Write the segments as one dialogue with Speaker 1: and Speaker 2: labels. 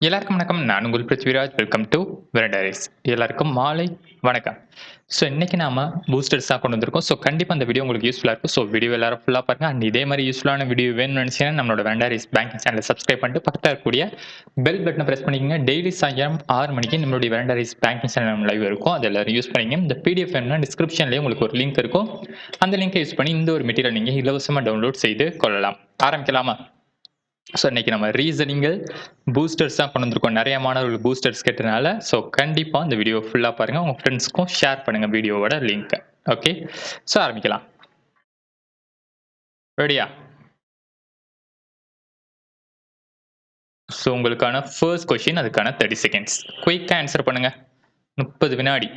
Speaker 1: எல்லாருக்கும் வணக்கம். நான் உங்கள் பிருத்விராஜ். Welcome to வெரடாரிஸ். எல்லாருக்கும் மாலை வணக்கம். ஸோ இன்னைக்கு நாம பூஸ்டர்ஸ் தான் கொண்டு வந்திருக்கோம். ஸோ கண்டிப்பா அந்த வீடியோ உங்களுக்கு யூஸ்ஃபுல்லா இருக்கும். ஸோ வீடியோ எல்லாரும் ஃபுல்லா பாருங்க. அண்ட் இதே மாதிரி யூஸ்ஃபுல்லான வீடியோ வேணும்னு நினைச்சீங்கன்னா நம்மளோட வெரடாரிஸ் பேங்கிங் சேனலை சப்ஸ்கிரைப் பண்ணிட்டு பக்கத்தில் இருக்கக்கூடிய பெல் பட்டனை பிரஸ் பண்ணிக்கங்க. டெய்லி சாயங்காலம் 6 மணிக்கு நம்மளுடைய வெரடாரிஸ் பேங்கிங் சேனல் லைவ் இருக்கும். அது எல்லாரும் யூஸ் பண்ணிங்க. இந்த பிடிஎஃப் வேணும்னா டிஸ்கிரிப்ஷன்லேயே உங்களுக்கு ஒரு லிங்க் இருக்கும். அந்த லிங்கை யூஸ் பண்ணி இந்த ஒரு மெட்டீரியல் நீங்க இலவசமா டவுன்லோட் செய்து கொள்ளலாம். ஆரம்பிக்கலாமா? ஸோ இன்னைக்கு நம்ம ரீசனிங்கள் பூஸ்டர்ஸ் தான் கொண்டு வந்திருக்கோம். நிறைய மாணவர்கள் பூஸ்டர்ஸ் கேட்டனால ஸோ கண்டிப்பா இந்த வீடியோ ஃபுல்லா பாருங்க. உங்க ஃப்ரெண்ட்ஸ்க்கும் ஷேர் பண்ணுங்க வீடியோவோட லிங்க். ஓகே, ஸோ ஆரம்பிக்கலாம். ரெடியா? ஸோ உங்களுக்கான ஃபர்ஸ்ட் கொஸ்டின், அதுக்கான 30 செகண்ட்ஸ். குயிக்கா ஆன்சர் பண்ணுங்க. 30 வினாடி.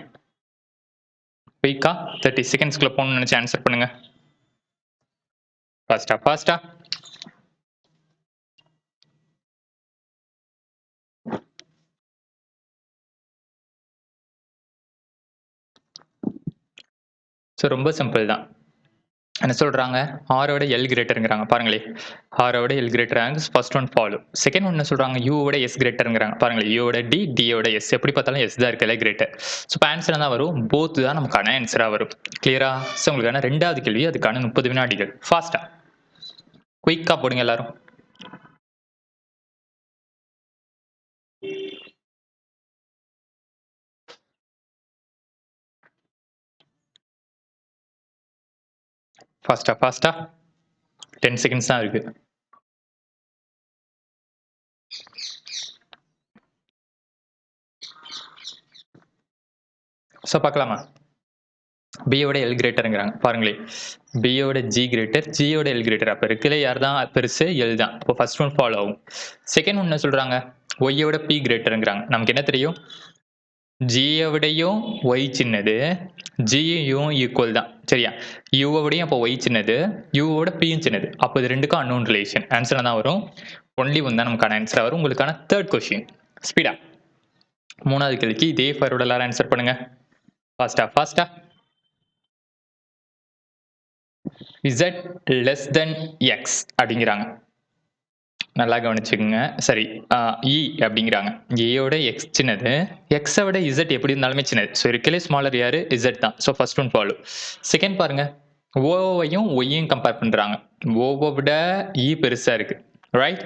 Speaker 1: குயிக்கா 30 செகண்ட்ஸ்க்குள்ள போகணும்னு நினைச்சு ஆன்சர் பண்ணுங்க. ஃபாஸ்டா ஃபாஸ்டா. ஸோ ரொம்ப சிம்பிள் தான். என்ன சொல்றாங்க? ஆரோட எல் கிரேட்டருங்கிறாங்க. பாருங்களே, ஆரோட எல் கிரேட்டர் ஆங்ஸ் first one follow. Second one என்ன சொல்றாங்க? யூவோட எஸ் கிரேட்டருங்கிறாங்க. பாருங்களே, யூவோட டி, டியோட எஸ். எப்படி பார்த்தாலும் எஸ் தான் இருக்குல்ல கிரேட்டர். ஸோ இப்போ ஆன்சர் தான் வரும். போத் தான் நமக்கான ஆன்சரா வரும். கிளியரா? ஸோ உங்களுக்கான ரெண்டாவது கேள்வி, அதுக்கான 30 வினாடிகள். ஃபாஸ்டா குயிக்கா போடுங்க எல்லாரும். ஃபாஸ்டா ஃபாஸ்டா. 10 செகண்ட்ஸ் தான் இருக்கு. ஸோ பார்க்கலாமா? பியோட எல் கிரேட்டருங்கிறாங்க. பாருங்களே, பியோட ஜி கிரேட்டர், ஜியோட எல் கிரேட்டர். அப்போ இருக்குல்ல யார் தான் பெருசு? எல் தான். அப்போ ஃபர்ஸ்ட் ஒன் ஃபாலோ ஆகும். செகண்ட் ஒன் என்ன சொல்றாங்க? ஒய்யோட பி கிரேட்டருங்கிறாங்க. நமக்கு என்ன தெரியும்? ஜியை விடையும் ஒய் சின்னது, ஜியும் ஈக்குவல் தான். சரியா? யூவை விடையும் அப்போ ஒய் சின்னது, யூவோட பியும் சின்னது. அப்போ இது ரெண்டுக்கும் அன்னோன் ரிலேஷன். ஆன்சர் தான் வரும். ஒன்லி ஒன் தான் நமக்கான ஆன்சர் வரும். உங்களுக்கான தேர்ட் கொஸ்டின். ஸ்பீடா. மூணாவது கேள்விக்கு இதே ஃபார்வர்ட் எல்லாரும் ஆன்சர் பண்ணுங்க. ஃபாஸ்டா ஃபாஸ்டா. Z less than X அப்படிங்கிறாங்க. நல்லா கவனிச்சுக்கோங்க. சரி, இ அப்படிங்கிறாங்க. ஏயோட எக்ஸ் சின்னது, எக்ஸை விட இசட் எப்படி இருந்தாலுமே சின்னது. ஸோ இருக்கலே ஸ்மாலர் யாரு? இசட் தான். So first one follow. Second பாருங்க, ஓவையும் ஒய்யையும் கம்பேர் பண்றாங்க. ஓவை விட இ பெருசா இருக்கு, ரைட்?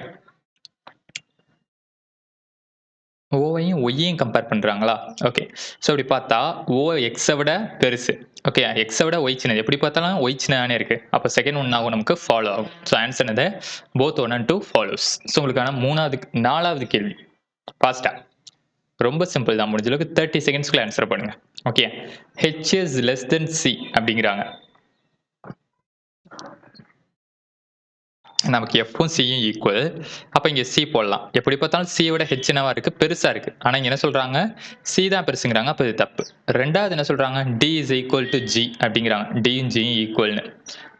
Speaker 1: ஓவையும் ஒய்யையும் கம்பேர் பண்றாங்களா? ஓகே. ஸோ இப்படி பார்த்தா ஓ எக்ஸை விட பெருசு. ஓகே, எக்ஸை விட ஒய் சின்னது. எப்படி பார்த்தாலும் ஒய் சின்னதானே இருக்கு. அப்போ செகண்ட் ஒன் ஆகும் நமக்கு ஃபாலோ ஆகும். ஸோ ஆன்சர் என்னது? Both 1 and 2 follows. ஸோ உங்களுக்கான நாலாவது கேள்வி. ஃபாஸ்டா. ரொம்ப சிம்பிள் தான். முடிஞ்ச அளவுக்கு 30 செகண்ட்ஸ்க்குள்ள ஆன்சர் பண்ணுங்க. Okay, H is less then C அப்படிங்கிறாங்க. நமக்கு எஃப்பும் சியும் ஈக்குவல். அப்போ இங்கே சி போடலாம். எப்படி பார்த்தாலும் சியோட ஹெச் என்னவா இருக்கு? பெருசா இருக்கு. ஆனால் இங்கே என்ன சொல்றாங்க? சி தான் பெருசுங்கிறாங்க. அப்போ இது தப்பு. ரெண்டாவது என்ன சொல்றாங்க? T is equal to G அப்படிங்கிறாங்க. டியும் ஜியும் ஈக்குவல்னு.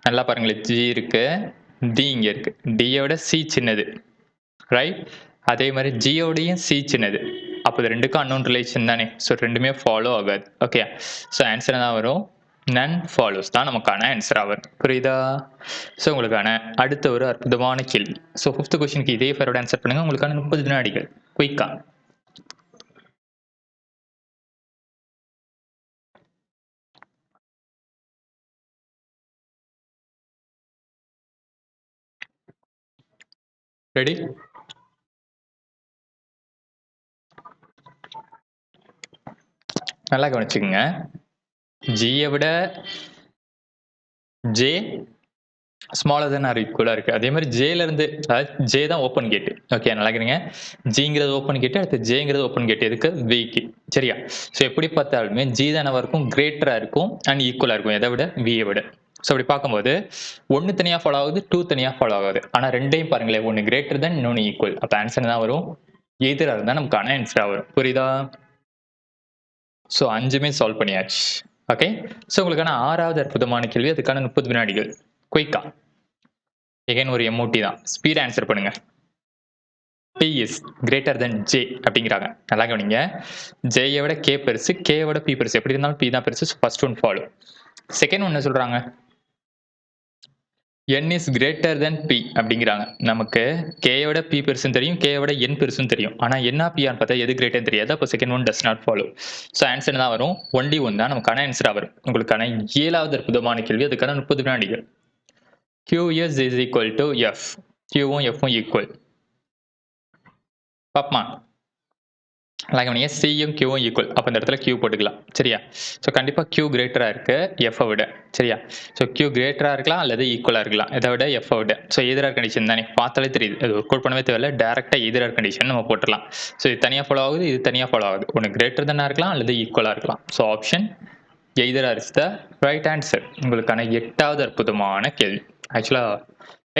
Speaker 1: நல்லா பாருங்களேன், ஜி இருக்கு, டி இங்கே இருக்கு. டியோட சி சின்னது, ரைட்? அதே மாதிரி ஜியோடையும் சி சின்னது. அப்போ இது ரெண்டுக்கும் அன்னோன் ரிலேஷன் தானே. ஸோ ரெண்டுமே ஃபாலோ ஆகாது. ஓகே, ஸோ ஆன்சர் தான் வரும். நன் ஃபாலோஸ் தான் நமக்கான ஆன்சராக வரும். புரியுதா? ஸோ உங்களுக்கான அடுத்த ஒரு அற்புதமான கேள்வி. ஸோ ஃபிஃப்த் கொஸ்டினுக்கு இதே ஃபேரோட ஆன்சர் பண்ணுங்க. உங்களுக்கான 30 வினாடிகள். குயிக்கா. ரெடி? நல்லா கவனிச்சுக்கோங்க. ஜியை விட ஜே ஸ்மாலர் தென் ஆர் ஈக்குவலாக இருக்குது. அதே மாதிரி ஜேலேருந்து, அதாவது ஜே தான் ஓப்பன் கேட்டு. ஓகே, நல்லா இருக்கிறீங்க. ஜிங்கிறது ஓப்பன் கேட்டு, அடுத்து ஜேங்கிறது ஓப்பன் கேட்டு. எதுக்கு? விக்கு. சரியா? ஸோ எப்படி பார்த்தாலுமே ஜி தான் என்னவா இருக்கும்? கிரேட்டராக இருக்கும் அண்ட் ஈக்குவலாக இருக்கும். எதை விட? வியை விட. ஸோ அப்படி பார்க்கும்போது 1 தனியாக ஃபாலோ ஆகுது, 2 தனியாக ஃபாலோ ஆகுது. ஆனால் ரெண்டையும் பாருங்களேன், ஒன்று கிரேட்டர் தென், இன்னொன்று ஈக்குவல். அப்போ ஆன்சர் தான் வரும். எதிராக இருந்தால் நமக்கான ஆன்சராக வரும். புரியுதா? ஸோ 5மே சால்வ் பண்ணியாச்சு. ஓகே, ஸோ உங்களுக்கான 6வது அற்புதமான கேள்வி, அதுக்கான 30 வினாடிகள். குயிக்கா. எகைன் ஒரு எம்ஓடி தான். ஸ்பீட் ஆன்சர் பண்ணுங்க. P is greater then J அப்படிங்கிறாங்க. நல்லா கவனிங்க. Jயை விட K பெருசு, K விட P பெருசு. எப்படி இருந்தாலும் P தான் பெருசு. First one follow. Second one என்ன சொல்றாங்க? n is greater then p அப்படிங்கிறாங்க. நமக்கு k யோட p பெருசுன்னு தெரியும், k யோட n பெருசுன்னு தெரியும். ஆனா என்ன p ஆன்னு பார்த்தா எது கிரேட்டர்னு தெரியாது. அப்போ second one does not follow. So answer தான் வரும். ஒன்லி ஒன் தான் நமக்கான ஆன்சரா வரும். உங்களுக்கான 7வது அற்புதமான கேள்வி. அதுக்கான 30 வினாடிகள். QS is equal to F. Qவும் Fவும் ஈக்குவல். பாப்பமா? கவனிங்க, சியும் கியூவும் ஈக்குவல். அப்போ இந்த இடத்துல கியூ போட்டுக்கலாம். சரியா? ஸோ கண்டிப்பாக கியூ கிரேட்டராக இருக்கு எஃப்ஐ விட. சரியா? ஸோ கியூ கிரேட்டராக இருக்கலாம் அல்லது ஈக்குவலாக இருக்கலாம். இதை விட எஃப்ஐ விட. ஸோ எதிரார் கண்டிஷன் தான் எனக்கு பார்த்தாலே தெரியுது. அது ஒர்க் அவுட் பண்ணவே தேவையில்ல. டேரெக்டாக எதிரார் கண்டிஷன் நம்ம போட்டுடலாம். ஸோ இது தனியாக ஃபாலோ ஆகுது, இது தனியாக ஃபாலோ ஆகுது. ஒன்று கிரேட்டர் தானே இருக்கலாம் அல்லது ஈக்குவலாக இருக்கலாம். So option either is the right answer. உங்களுக்கான 8வது அற்புதமான கேள்வி. ஆக்சுவலாக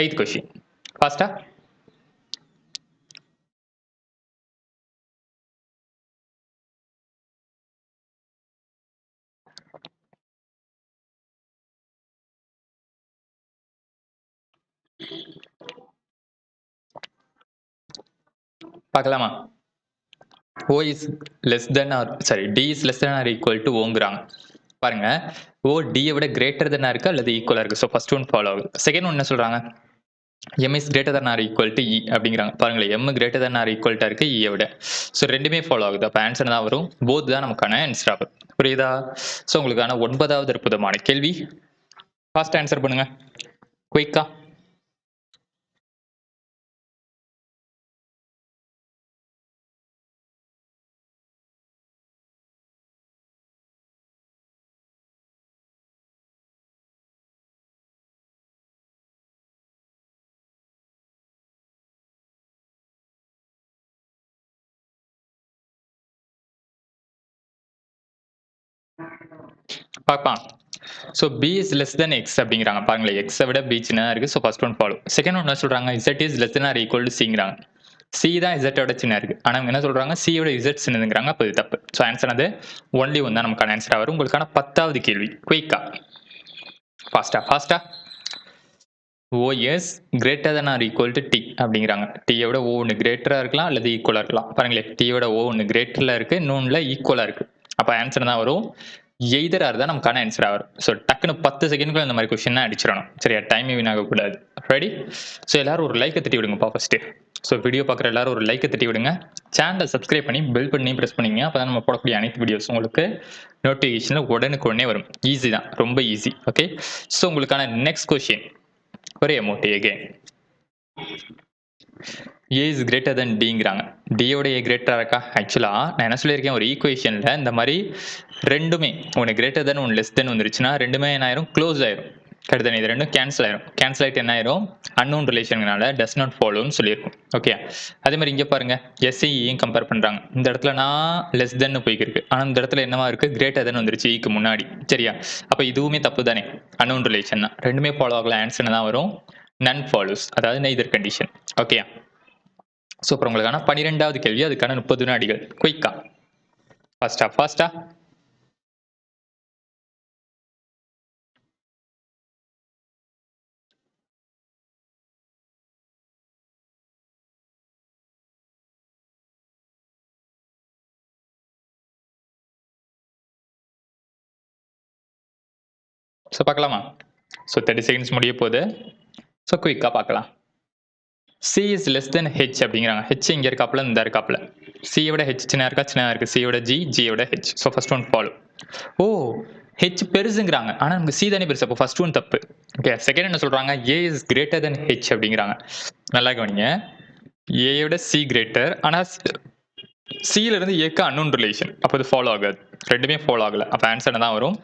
Speaker 1: 8th கொஸ்டின். ஃபாஸ்டா? பார்க்கலாமா? O is less than or sorry D is less than or equal to ஓங்கிறாங்க. பாருங்க, O D விட கிரேட்டர் than இருக்கு அல்லது ஈக்குவலா இருக்கு. ஸோ ஃபர்ஸ்ட் ஒன் ஃபாலோ ஆகுது. செகண்ட் ஒன் என்ன சொல்றாங்க? M is greater than or equal to E அப்படிங்கிறாங்க. பாருங்களேன், M greater than or equal to இருக்கு E விட. ஸோ ரெண்டுமே ஃபாலோ ஆகுது. அப்போ ஆன்சர் தான் வரும். போத் தான் நமக்கான ஆன்சர் ஆகும். புரியுதா? ஸோ உங்களுக்கான 9வது அற்புதமான கேள்வி. ஃபாஸ்ட் ஆன்சர் பண்ணுங்க, குயிக்கா. பார்க்கலாம். So B is less than X அப்படிங்கிறாங்க. பாருங்களேன், எக்ஸை விட பி சின்னதாக இருக்கு. So first one follow. Second one என்ன சொல்றாங்க? Z is less than or equal to சிங்கிறாங்க. சி தான் இசட்டோட சின்ன இருக்கு. ஆனால் அவங்க என்ன சொல்றாங்க? சியோட இசட் சின்னதுங்கிறாங்க. அப்போ இது தப்பு. ஸோ ஆன்சர் அது ஒன்லி ஒன் தான் நமக்கான ஆன்சராக வரும். உங்களுக்கான 10வது கேள்வி. குயிக்கா, ஃபாஸ்டா ஃபாஸ்டா. OS greater than or equal to T அப்படிங்கிறாங்க. டீயோட O ஒன்று கிரேட்டராக இருக்கலாம் அல்லது ஈக்குவலாக இருக்கலாம். பாருங்களேன், டீயோட O ஒன்று கிரேட்டரில் இருக்கு, இன்னொன்றில் ஈக்குவலாக இருக்கு. அப்போ ஆன்சர் தான் வரும். எய்தரா இருந்தால் நமக்கான ஆன்சராக வரும். ஸோ டக்குன்னு 10 செகண்ட்குள்ள இந்த மாதிரி கொஸ்டின் அடிச்சிடணும். சரியா? டைம் வீணாகக்கூடாது. ரெடி? ஸோ எல்லாரும் ஒரு லைக்கை தட்டி விடுங்கப்பா ஃபர்ஸ்ட்டு. ஸோ வீடியோ பார்க்குற எல்லாரும் ஒரு லைக்கை தட்டி விடுங்க. சேனலை சப்ஸ்கிரைப் பண்ணி பெல் பண்ணி ப்ரெஸ் பண்ணிங்க. அப்போ தான் நம்ம போடக்கூடிய அனைத்து வீடியோஸ் உங்களுக்கு நோட்டிஃபிகேஷனில் உடனுக்குடனே வரும். ஈஸி தான், ரொம்ப ஈஸி. ஓகே, ஸோ உங்களுக்கான நெக்ஸ்ட் கொஸ்டின் ஒரே amount again. A is greater than Dங்கிறாங்க. Dயோட A கிரேட்டரா இருக்கா? ஆக்சுவலா நான் என்ன சொல்லியிருக்கேன், ஒரு ஈக்குவேஷன்ல இந்த மாதிரி ரெண்டுமே ஒன்று கிரேட்டர் தென் ஒன்று லெஸ் தென் வந்துருச்சுன்னா ரெண்டுமே என்ன ஆயிரும்? க்ளோஸ் ஆயிரும். கரெக்ட்? இது ரெண்டும் கேன்சல் ஆயிரும். கேன்சல் ஆகிட்டு என்ன ஆயிரும்? அன்னோன் ரிலேஷன்னால டஸ் நாட் ஃபாலோன்னு சொல்லியிருக்கும். ஓகே, அதே மாதிரி இங்கே பாருங்க, எஸ்ஐயும் கம்பேர் பண்றாங்க. இந்த இடத்துல நான் லெஸ் தென் போய்க்கு, ஆனால் இந்த இடத்துல என்னவா இருக்கு? கிரேட்டர் தென் வந்துருச்சு ஈக்கு முன்னாடி. சரியா? அப்போ இதுவுமே தப்பு தானே? அன்னோன் ரிலேஷன் தான். ரெண்டுமே ஃபாலோ ஆகல. ஆன்சர் தான் வரும் நன் ஃபாலோஸ், அதாவது நெய்தர் கண்டிஷன். ஓகே, ஸோ அப்புறம் உங்களுக்கான 12வது கேள்வி. அதுக்கான 30 வினாடிகள். குயிக்கா, ஃபாஸ்டா ஃபாஸ்டா. ஸோ பார்க்கலாமா? ஸோ 30 செகண்ட்ஸ் முடிய போகுது. ஸோ குயிக்காக பார்க்கலாம். C is less then H அப்படிங்கிறாங்க. ஹெச் இங்கே இருக்காப்புல, இந்த இருக்காப்புல. சியோட ஹெச் சின்ன இருக்கா? சின்ன இருக்கு. சியோட ஜி, ஜியோட H. So first one follow. ஓ, ஹெச் பெருசுங்கிறாங்க, ஆனால் நமக்கு சி தானே பெருசு. அப்போ ஃபர்ஸ்ட் ஒன் தப்பு. ஓகே, செகண்ட் என்ன சொல்றாங்க? A is greater than H அப்படிங்கிறாங்க. நல்லா கவனிங்க, ஏயோட சி கிரேட்டர், ஆனால் சியில இருந்து ஏக்கு அன்னோன் ரிலேஷன். அப்போ இது ஃபாலோ ஆகாது. ரெண்டுமே ஃபாலோ ஆகல. அப்போ ஆன்சர் தான் வரும்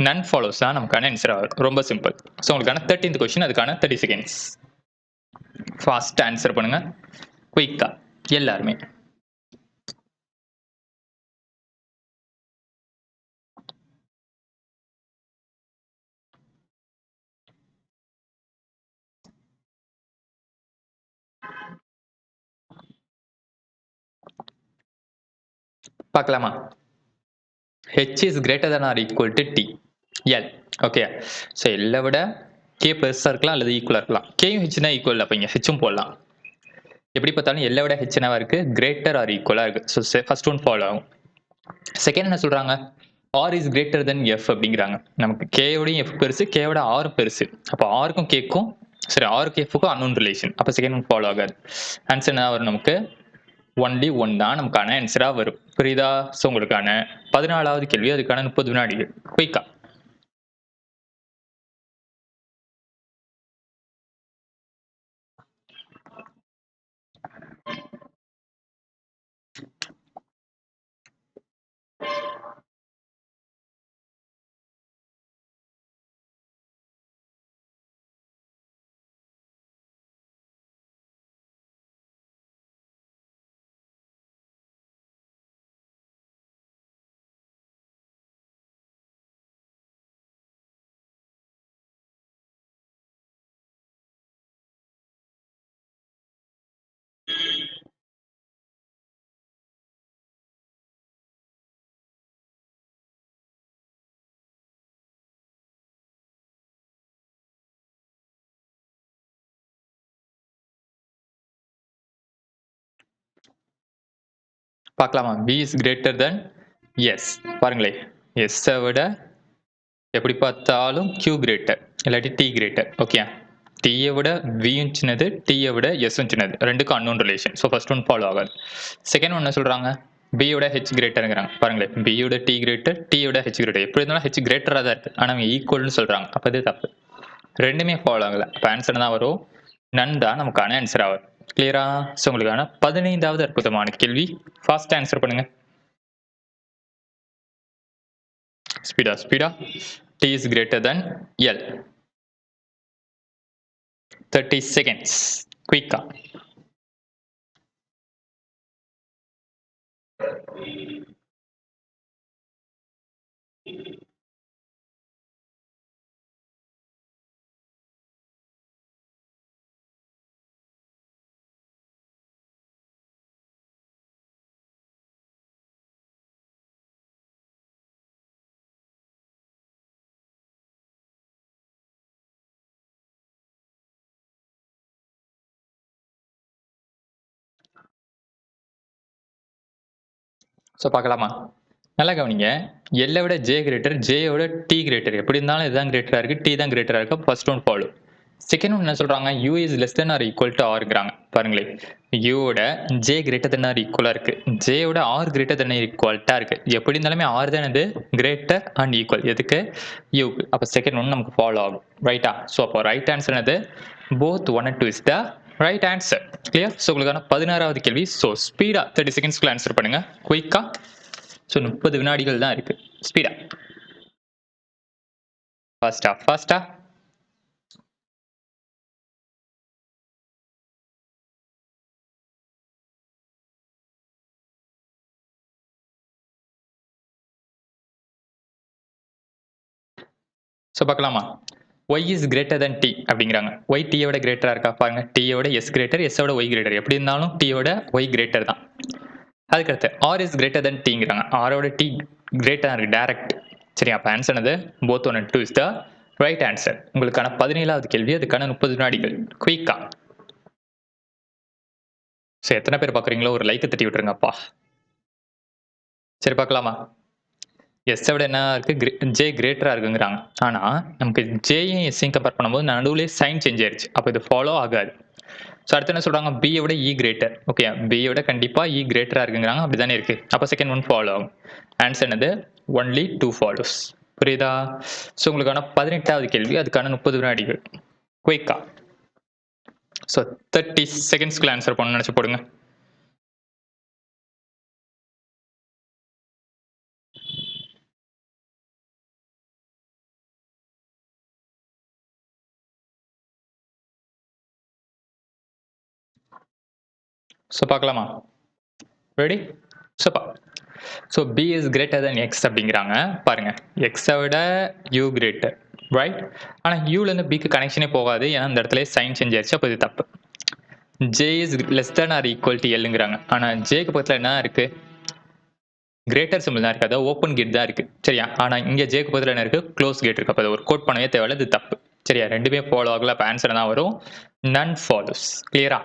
Speaker 1: நன் ஃபாலோஸ் தான் நமக்கான ஆன்சர் ஆகும். ரொம்ப சிம்பிள். ஸோ உங்களுக்கான 13th கொஸ்டின். அதுக்கான 30 செகண்ட்ஸ். ஃபாஸ்ட் ஆன்சர் பண்ணுங்க, குயிக்கா எல்லாருமே. பார்க்கலாமா? H is greater than or equal to T L. Okay, so எல்லை விட கே பெருசாக இருக்கலாம் அல்லது ஈக்குவலாக இருக்கலாம். கேயும் ஹெச் தான் ஈக்குவல். அப்போ இங்கே ஹெச்சும் போடலாம். எப்படி பார்த்தாலும் எல்லை விட ஹெச் என்னவா இருக்கு? கிரேட்டர் ஆர் ஈக்குவலாக இருக்கு. ஸோ ஃபர்ஸ்ட் ஒன் ஃபாலோ ஆகும். செகண்ட் என்ன சொல்றாங்க? R is greater than F அப்படிங்கிறாங்க. நமக்கு கேயோடையும் எஃப் பெருசு, கேயோட ஆர் பெருசு. அப்போ ஆருக்கும் கேக்கும் சரி, ஆருக்கு எஃப்க்கும் அன்னோன் ரிலேஷன். அப்ப செகண்ட் ஒன் ஃபாலோ ஆகாது. ஆன்சர் என்ன வரும் நமக்கு? ஒன்லி ஒன் தான் நமக்கான ஆன்சரா வரும். புரியுதா? ஸோ உங்களுக்கான 14வது கேள்வி, அதுக்கான 30 வினாடிகள். குயிக்கா. பார்க்கலாமா? B is greater than S. பாருங்களேன். S விட எப்படி பார்த்தாலும் Q greater இல்லாட்டி T greater. ஓகே. T விட V சின்னது, T விட S சின்னது. ரெண்டுக்கும் unknown relation. So first one follow ஆகாது. செகண்ட் ஒன் என்ன சொல்றாங்க? B விட H greaterங்கிறாங்க. பாருங்களேன். B விட T greater, T விட H greater. எப்படி இருந்தாலும் H greaterா தான் இருக்கு. ஆனா அவங்க ஈக்குவல்னு சொல்றாங்க. அப்ப இது தப்பு. ரெண்டுமே ஃபாலோ ஆகல. அப்ப ஆன்சர் தான் வரும். நன் தான் நமக்கான ஆன்சர் ஆகும். கிளியரா? ஸோ உங்களுக்கான 15வது அற்புதமான கேள்வி. ஃபாஸ்ட் ஆன்சர் பண்ணுங்க. ஸ்பீடா. T is greater than L. 30 seconds. குயிக்கா. ஸோ பார்க்கலாமா? நல்லா கவனிங்க. எல்லை விட ஜே கிரேட்டர், ஜே விட டி கிரேட்டர். எப்படி இருந்தாலும் இதுதான் கிரேட்டரா இருக்கு, டி தான் கிரேட்டரா இருக்கு. First one follow. Second one என்ன சொல்றாங்க? U is less than or equal to ஆர்ங்கிறாங்க. பாருங்களேன். யூவோட ஜே கிரேட்டர் தென் ஆர் ஈக்குவலா இருக்கு, ஜேயோட ஆர் கிரேட்டர் தென் ஈக்குவல்ட்டா இருக்கு. எப்படி இருந்தாலுமே ஆர் தான் இது கிரேட்டர் அண்ட் ஈக்குவல். எதுக்கு? யூ. அப்ப செகண்ட் ஒன் நமக்கு ஃபாலோ ஆகும். ரைட்டா? ஸோ அப்போ ரைட் ஆன்சர் என்னது? Both 1 and 2 is the right answer. Clear? So உங்களுக்கான 16வது கேள்வி. ஸோ ஸ்பீடா 30 செகண்ட்ஸ்க்குள்ள ஆன்சர் பண்ணுங்க. குயிக்கா. ஸோ 30 வினாடிகள் தான் இருக்கு. ஸ்பீடா. ஃபாஸ்டா. ஸோ பார்க்கலாமா? y is greater than t அப்படிங்கிறாங்க. y t விட கிரேட்டரா இருக்கா பாருங்க. t விட s கிரேட்டர், s விட y கிரேட்டர். எப்படி இருந்தாலும் t விட y கிரேட்டர் தான். அதுக்கடுத்து r is greater than tங்கிறாங்க. r விட t கிரேட்டரா இருக்கு டைரக்ட். சரி, அப்ப ஆன்சர் என்னது? both 1 and 2 is the right answer. உங்களுக்கான 17வது கேள்வி, அதுக்கான 30 வினாடிகள். குயிக்கா. ஸோ எத்தனை பேர் பார்க்குறீங்களோ ஒரு லைக் தட்டி விட்டுருங்கப்பா. சரி, பார்க்கலாமா? எஸ் விட என்ன இருக்கு? ஜே கிரேட்டரா இருக்குங்கிறாங்க. ஆனா நமக்கு ஜேயும் எஸ்ஸையும் கம்பேர் பண்ணும்போது நடுவுல சைன் சேஞ்ச் ஆயிருச்சு. அப்ப இது ஃபாலோ ஆகாது. ஸோ அடுத்து என்ன சொல்றாங்க? பி விட இ கிரேட்டர். ஓகே, பி விட கண்டிப்பா இ கிரேட்டரா இருக்குங்கிறாங்க. அப்படிதானே இருக்கு. அப்ப செகண்ட் ஒன் ஃபாலோ ஆகும். ஆன்சர் என்னது? Only 2 follows. புரியுதா? ஸோ உங்களுக்கான 18வது கேள்வி, அதுக்கான 30 வினாடிகள். குயிக்கா. ஸோ 30 செகண்ட்ஸ்க்குள்ள ஆன்சர் பண்ணணும்னு நினைச்சு போடுங்க. ஸோ பார்க்கலாமா? Ready? So B is greater than X அப்படிங்கிறாங்க. பாருங்க, எக்ஸை விட யூ கிரேட்டர், ரைட்? ஆனால் யூலேருந்து பிக்கு கனெக்ஷனே போகாது, ஏன்னா இந்த இடத்துல சைன் சேஞ்ச் ஆயிடுச்சு. அப்போ இது தப்பு. J is less than or equal to எல்லுங்கிறாங்க. ஆனால் ஜேக்கு பக்கத்தில் என்ன இருக்கு? கிரேட்டர் சிம்பிள் தான் இருக்கு, அதாவது ஓப்பன் கேட் தான் இருக்கு. சரியா? ஆனால் இங்கே ஜேக்கு பக்கத்தில் என்ன இருக்கு? க்ளோஸ் கேட் இருக்கு. அப்போ அதை ஒரு கோட் பண்ணவே தேவையில்ல, இது தப்பு. சரியா? ரெண்டுமே ஃபாலோ ஆகல. அப்போ ஆன்சர் தான் வரும் நன் ஃபாலோஸ். கிளியரா?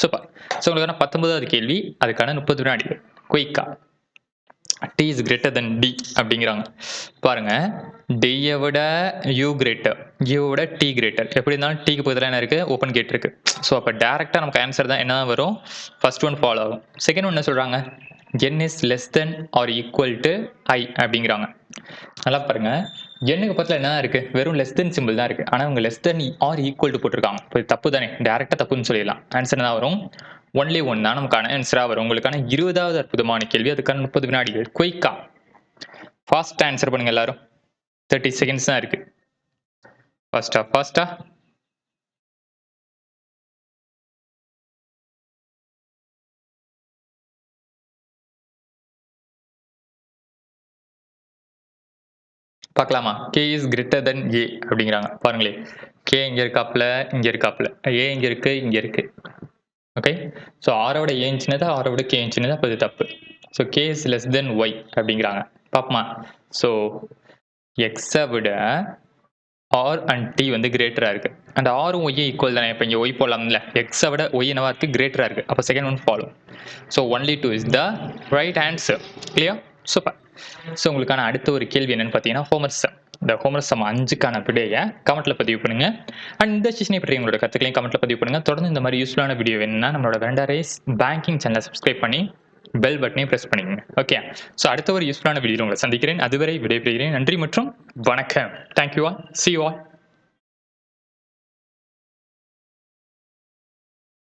Speaker 1: சூப்பர். ஸோ உங்களுக்கான 19வது கேள்வி, அதுக்கான 30 வினாடிகள். குயிக்கா. T is greater than T அப்படிங்கிறாங்க. பாருங்க, டியை விட யூ கிரேட்டர், யூ விட டி கிரேட்டர். எப்படி இருந்தாலும் டிக்கு பதிலாக என்ன இருக்கு? ஓப்பன் கேட் இருக்கு. ஸோ அப்போ டேரெக்டாக நமக்கு ஆன்சர் தான் என்ன வரும்? ஃபர்ஸ்ட் ஒன் ஃபாலோ ஆகும். செகண்ட் ஒன் என்ன சொல்றாங்க? n is less than or equal to I அப்படிங்கிறாங்க. நல்லா பாருங்க, எண்ணுக்கு பக்கத்தில் என்ன இருக்கு? வெறும் லெஸ் தென் சிம்பிள் தான் இருக்கு. ஆனால் அவங்க less than or equal to போட்டிருக்காங்க. இப்போ தப்பு தானே? டேரெக்டாக தப்புன்னு சொல்லிடலாம். ஆன்சர் தான் வரும் ஒன்லி ஒன் தான் நமக்கான ஆன்சராக வரும். உங்களுக்கான 20வது அற்புதமான கேள்வி. அதுக்கான 30 வினாடிகள். குயிக்கா ஃபாஸ்ட் ஆன்சர் பண்ணுங்க எல்லாரும். 30 செகண்ட்ஸ் தான் இருக்கு. ஃபாஸ்டா பார்க்கலாமா? கே இஸ் கிரேட்டர் தென் ஏ அப்படிங்கிறாங்க. பாருங்களே, கே இங்க இருக்காப்ல, இங்க இருக்காப்ல, ஏ இங்க இருக்கு, இங்க இருக்கு. ஓகே, ஸோ ஆரோட ஏ சின்னதா, ஆரோட கே சின்னதா, அப்போ இது தப்பு. So K is less than Y அப்படிங்கிறாங்க. பாப்போமா? ஸோ எக்ஸை விட ஆர் அண்ட் டி வந்து கிரேட்டரா இருக்கு. அந்த ஆரும் ஒய் ஈக்குவல் தானே? இப்போ இங்கே ஒய் போடலாம்ல, எக்ஸை விட ஒய் என்னவா இருக்கு? கிரேட்டரா இருக்கு. அப்போ second one follow. So only two is the right answer. Clear? Super. So உங்களுக்கான அடுத்த ஒரு கேள்வி என்னன்னு பார்த்தீங்கன்னா, ஹோம்ஒர்க் சம். இந்த ஹோம்ஒர்க் சம் 5க்கான விடையை கமெண்ட்ல பதிவு பண்ணுங்க. அண்ட் இந்த செஷனை பற்றி உங்களோட கருத்துக்களையும் கமெண்ட்ல பதிவு பண்ணுங்க. தொடர்ந்து இந்த மாதிரி யூஸ்ஃபுல்லான வீடியோ வேணும்னா நம்மளோட வெண்டாரேஸ் பேங்கிங் சேனலை சப்ஸ்கிரைப் பண்ணி பெல் பட்டனையும் பிரஸ் பண்ணிக்கோங்க. ஓகே, ஸோ அடுத்த ஒரு யூஸ்ஃபுல்லான வீடியோ உங்களை சந்திக்கிறேன். அதுவரை விடைபெறுகிறேன். நன்றி மற்றும் வணக்கம். Thank you all. C you all.